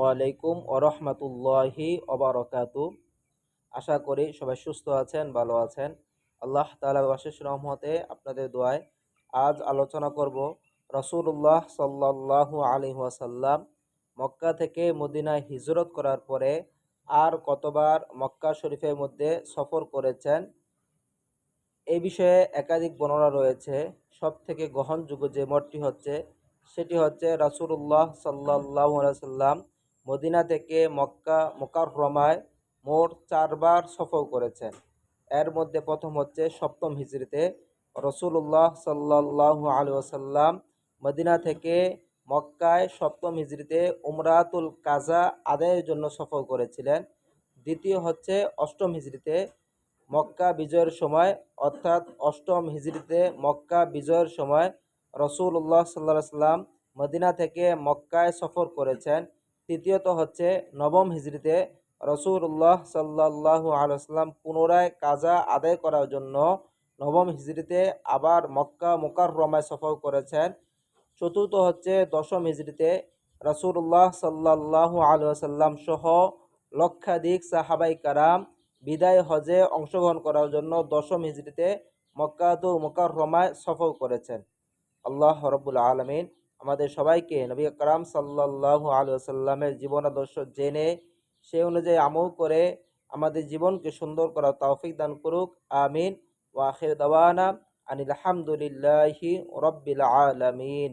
আলাইকুম ওয়া রাহমাতুল্লাহি ওয়া বারাকাতুহু। আশা করি সবাই সুস্থ আছেন, ভালো আছেন। আল্লাহ তাআলার অশেষ রহমতে আপনাদের দোয়ায় আজ আলোচনা করব রাসূলুল্লাহ সাল্লাল্লাহু আলাইহি ওয়াসাল্লাম মক্কা থেকে মদিনায় হিজরত করার পরে আর কতবার মক্কা শরীফের মধ্যে সফর করেছেন। এই বিষয়ে একাধিক বর্ণনা রয়েছে। সবথেকে গ্রহণযোগ্য যে মতটি হচ্ছে সেটি হচ্ছে রাসূলুল্লাহ সাল্লাল্লাহু আলাইহি ওয়াসাল্লাম মদিনা থেকে মক্কা মুকাররমায় মোট 4 বার সফর করেছেন। এর মধ্যে প্রথম হচ্ছে সপ্তম হিজরিতে রাসূলুল্লাহ সাল্লাল্লাহু আলাইহি ওয়াসাল্লাম মদিনা থেকে মক্কায় সপ্তম হিজরিতে উমরাতুল কাজা আদায়ের জন্য সফর করেছিলেন। দ্বিতীয় হচ্ছে অষ্টম হিজরিতে মক্কা বিজয়ের সময়, অর্থাৎ অষ্টম হিজরিতে মক্কা বিজয়ের সময় রাসূলুল্লাহ সাল্লাল্লাহু আলাইহি সাল্লাম মদিনা থেকে মক্কায় সফর করেছেন। তৃতীয়ত হচ্ছে নবম হিজরিতে রাসূলুল্লাহ সাল্লাল্লাহু আলাইহি সাল্লাম পুনরায় কাজা আদায় করার জন্য নবম হিজরিতে আবার মক্কা মুকাররমায় সফর করেছেন। চতুর্থ হচ্ছে দশম হিজরিতে রাসূলুল্লাহ সাল্লাল্লাহু আলাইহি ওয়াসাল্লাম সহ লক্ষাধিক সাহাবায়ে কেরাম বিদায় হজে অংশগ্রহণ করার জন্য দশম হিজরিতে মক্কাতুল মুকাররমায় সফর করেছেন। আল্লাহ রাব্বুল আলামিন আমাদের সবাইকে নবী আকরাম সাল্লাল্লাহু আলাইহি ওয়াসাল্লামের জীবন আদর্শ জেনে সেই অনুযায়ী আমল করে আমাদের জীবনকে সুন্দর করার তৌফিক দান করুক। আমিন। ওয়া আখির দাওয়ানা আনিল হামদুলিল্লাহি রাব্বিল আলামিন।